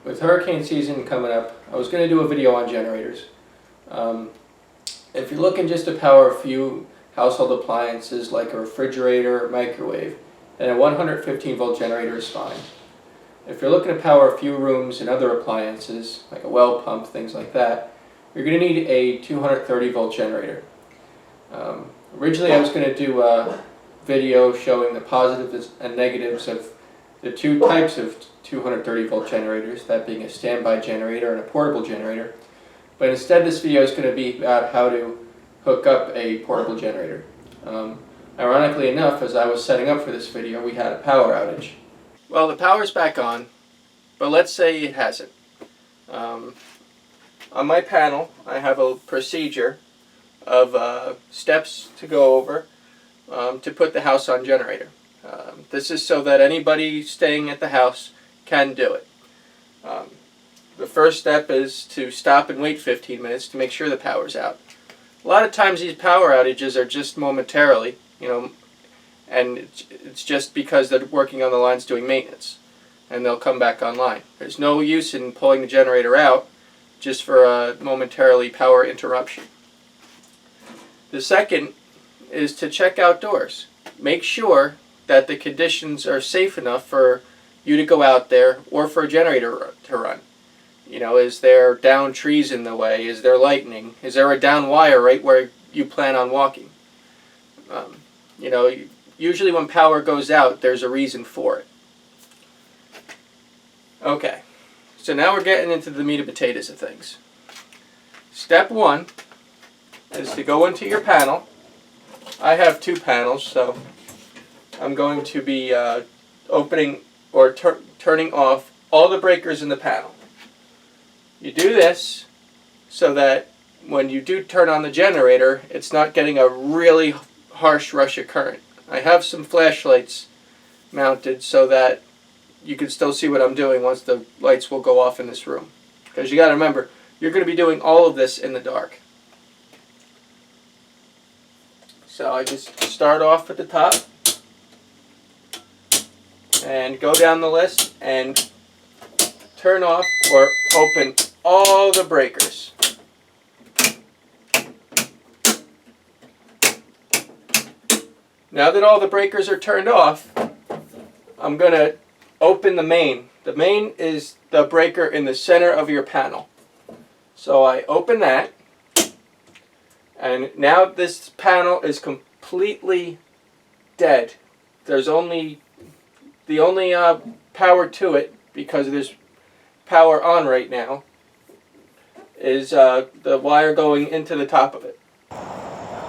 With hurricane season coming up, I was going to do a video on generators. If you're looking just to power a few household appliances like a refrigerator or microwave, then a 115 volt generator is fine. If you're looking to power a few rooms and other appliances, like a well pump, things like that, you're going to need a 230 volt generator. Originally I was going to do a video showing the positives and negatives of the two types of 230 volt generators, that being a standby generator and a portable generator. But instead this video is going to be about how to hook up a portable generator. Ironically enough, as I was setting up for this video, we had a power outage. Well, the power's back on, but let's say it hasn't. On my panel, I have a procedure of steps to go over to put the house on generator. This is so that anybody staying at the house can do it. The first step is to stop and wait 15 minutes to make sure the power's out. A lot of times these power outages are just momentarily, and it's just because they're working on the lines doing maintenance, and they'll come back online. There's no use in pulling the generator out just for a momentarily power interruption. The second is to check outdoors. Make sure that the conditions are safe enough for you to go out there or for a generator to run. Is there down trees in the way? Is there lightning? Is there a down wire right where you plan on walking? Usually when power goes out, there's a reason for it. Okay, so now we're getting into the meat and potatoes of things. Step one is to go into your panel. I have two panels, so I'm going to be opening or turning off all the breakers in the panel. You do this so that when you do turn on the generator, it's not getting a really harsh rush of current. I have some flashlights mounted so that you can still see what I'm doing once the lights will go off in this room. Because you got to remember, you're going to be doing all of this in the dark. So I just start off at the top and go down the list and turn off or open all the breakers. Now that all the breakers are turned off, I'm going to open the main. The main is the breaker in the center of your panel. So I open that, and now this panel is completely dead. There's the only power to it, because there's power on right now, is the wire going into the top of it.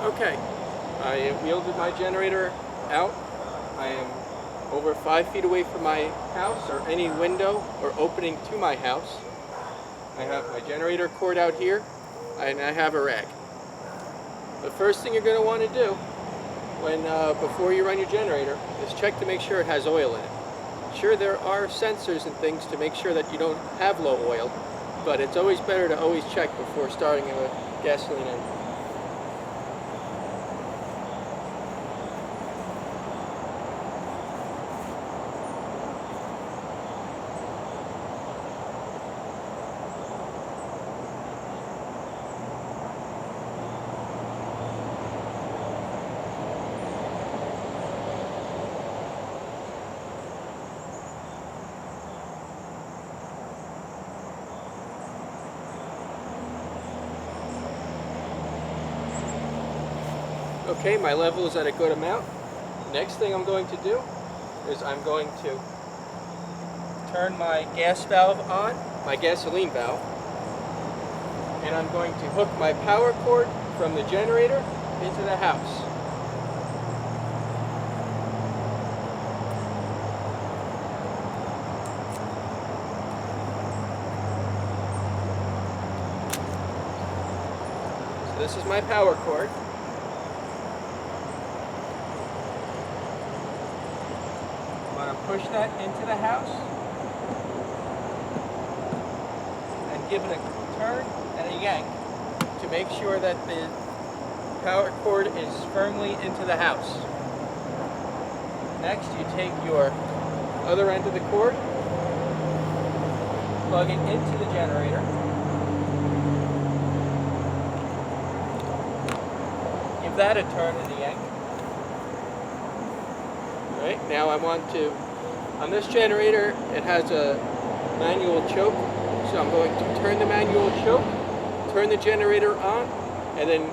Okay, I wheeled my generator out. I am over 5 feet away from my house or any window or opening to my house. I have my generator cord out here, and I have a rag. The first thing you're going to want to do before you run your generator is check to make sure it has oil in it. Sure, there are sensors and things to make sure that you don't have low oil, but it's always better to always check before starting a gasoline engine. Okay, my level is at a good amount. Next thing I'm going to do is I'm going to turn my gas valve on, my gasoline valve, and I'm going to hook my power cord from the generator into the house. So this is my power cord. Push that into the house and give it a turn and a yank to make sure that the power cord is firmly into the house. Next, you take your other end of the cord, plug it into the generator. Give that a turn and a yank. Right, now I want to, on this generator it has a manual choke, so I'm going to turn the manual choke, turn the generator on, and then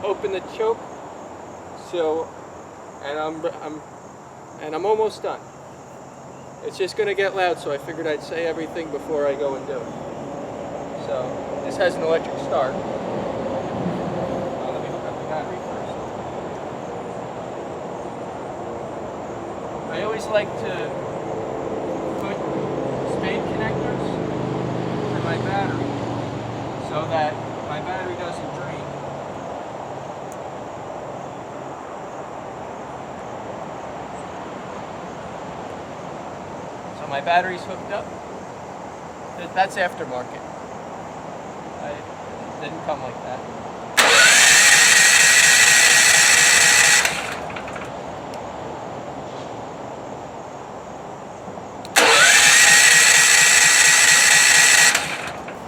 open the choke. So, and I'm almost done. It's just going to get loud, so I figured I'd say everything before I go and do it. So this has an electric start. Let me hook up the battery first. I always like to put spade connectors to my battery so that my battery doesn't drain. So my battery's hooked up. That's aftermarket. It didn't come like that.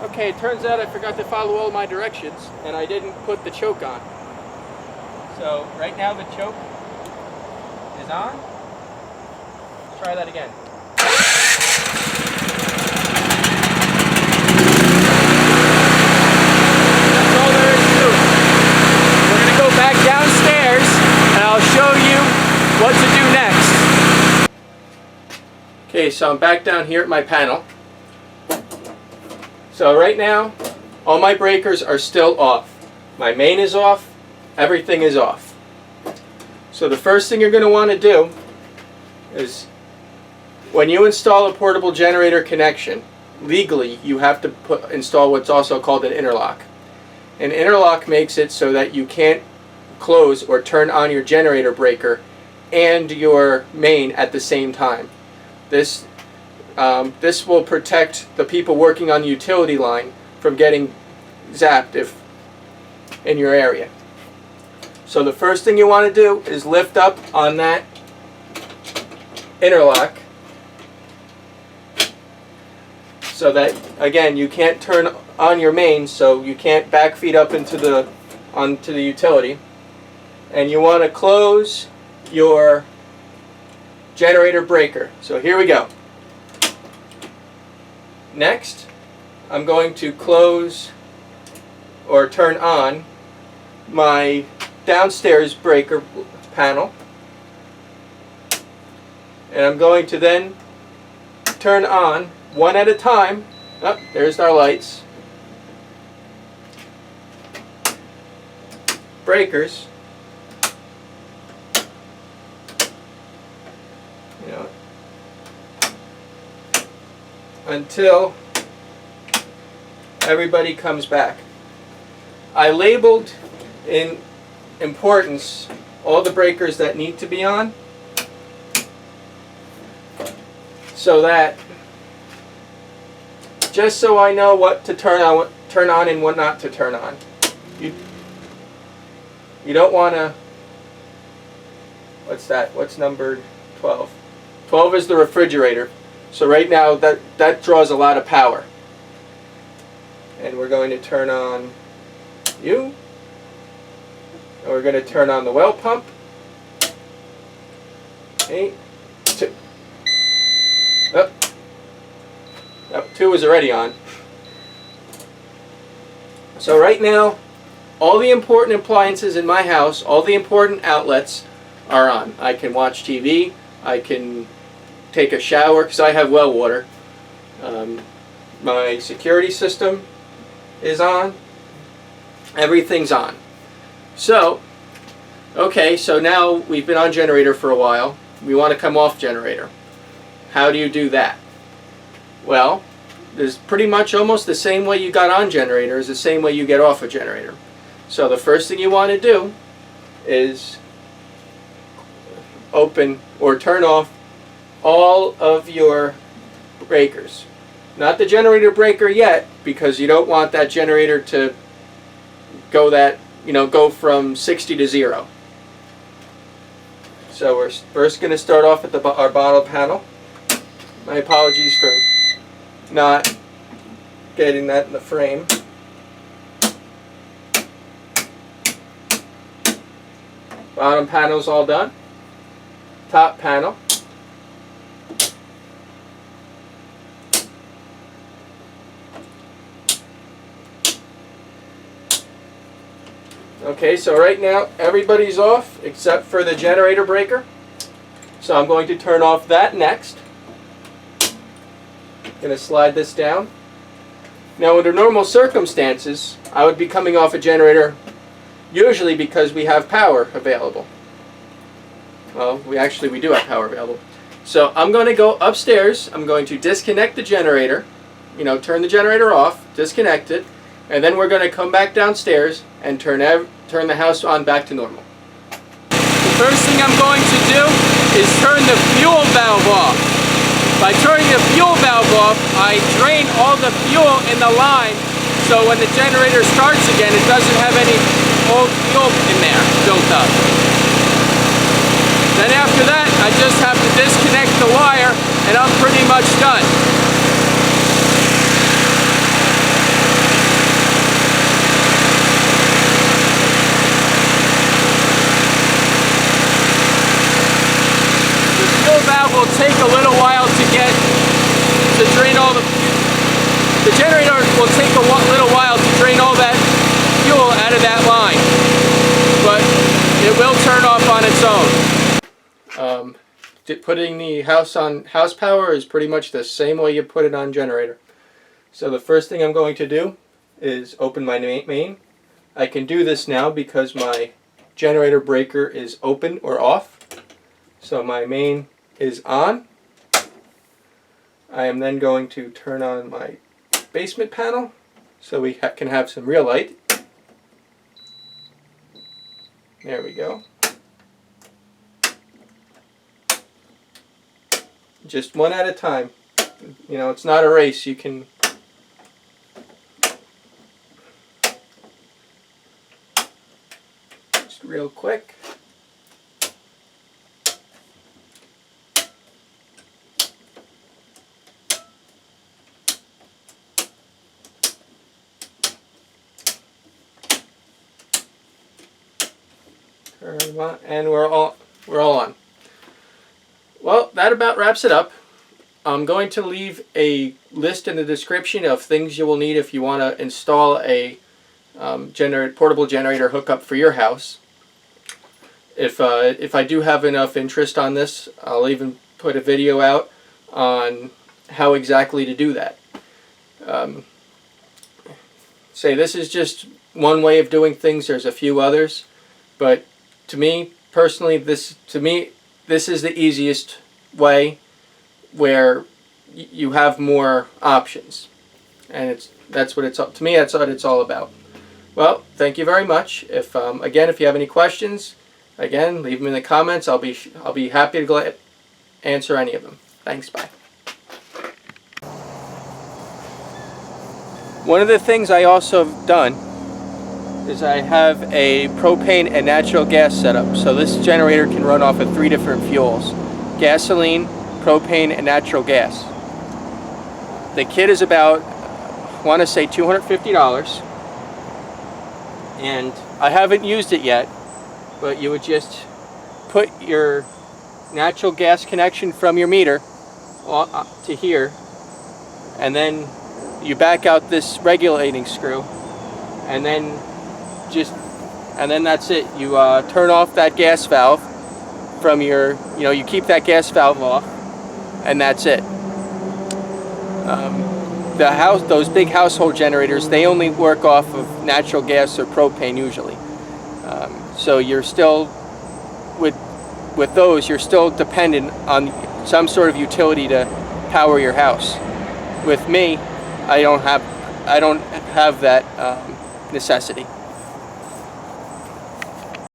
Okay, it turns out I forgot to follow all my directions and I didn't put the choke on. So right now the choke is on. Let's try that again. That's all there is to it. We're going to go back downstairs and I'll show you what to do next. Okay, so I'm back down here at my panel. So right now, all my breakers are still off. My main is off, everything is off. So the first thing you're going to want to do is, when you install a portable generator connection, legally you have to install what's also called an interlock. An interlock makes it so that you can't close or turn on your generator breaker and your main at the same time. This will protect the people working on the utility line from getting zapped in your area. So the first thing you want to do is lift up on that interlock so that, again, you can't turn on your main, so you can't backfeed up onto the utility. And you want to close your generator breaker. So here we go. Next, I'm going to close or turn on my downstairs breaker panel, and I'm going to then turn on one at a time. Oh, there's our lights. Breakers. Until everybody comes back. I labeled in importance all the breakers that need to be on, so that just so I know what to turn on and what not to turn on. You don't want to, what's that? What's numbered 12? 12 is the refrigerator. So right now that draws a lot of power. And we're going to turn on you. And we're going to turn on the well pump. Okay. 2. Oh. No, 2 is already on. So right now, all the important appliances in my house, all the important outlets are on. I can watch TV. I can take a shower because I have well water. My security system is on. Everything's on. So, okay, so now we've been on generator for a while. We want to come off generator. How do you do that? Well, there's pretty much almost the same way you got on generator is the same way you get off a generator. So the first thing you want to do is open or turn off all of your breakers. Not the generator breaker yet, because you don't want that generator to go from 60 to 0. So we're first going to start off at our bottom panel. My apologies for not getting that in the frame. Bottom panel's all done. Top panel. Okay, so right now everybody's off except for the generator breaker. So I'm going to turn off that next. Going to slide this down. Now under normal circumstances, I would be coming off a generator usually because we have power available. Well, we do have power available. So I'm going to go upstairs. I'm going to disconnect the generator, turn the generator off, disconnect it, and then we're going to come back downstairs and turn the house on back to normal. The first thing I'm going to do is turn the fuel valve off. By turning the fuel valve off, I drain all the fuel in the line, so when the generator starts again, it doesn't have any old fuel in there built up. Then after that, I just have to disconnect the wire, and I'm pretty much done. The fuel valve will take a little while to drain all the generator will take a little while to drain all that fuel out of that line, but it will turn off on its own. Putting the house on house power is pretty much the same way you put it on generator. So the first thing I'm going to do is open my main. I can do this now because my generator breaker is open or off. So my main is on. I am then going to turn on my basement panel so we can have some real light. There we go. Just one at a time. It's not a race. You can just real quick. And we're all on. Well, that about wraps it up. I'm going to leave a list in the description of things you will need if you want to install a portable generator hookup for your house. If I do have enough interest on this, I'll even put a video out on how exactly to do that. This is just one way of doing things. There's a few others, but to me personally, this is the easiest way, where you have more options, and that's what it's all about. Well, thank you very much. If you have any questions, again, leave them in the comments. I'll be happy to answer any of them. Thanks. Bye. One of the things I also have done is I have a propane and natural gas setup. So this generator can run off of 3 different fuels: gasoline, propane, and natural gas. The kit is about, I want to say, $250, and I haven't used it yet, but you would just put your natural gas connection from your meter to here, and then you back out this regulating screw, and then that's it. You turn off that gas valve from your, you keep that gas valve off, and that's it. Those big household generators, they only work off of natural gas or propane usually. So you're still, with those, you're still dependent on some sort of utility to power your house. With me, I don't have that necessity.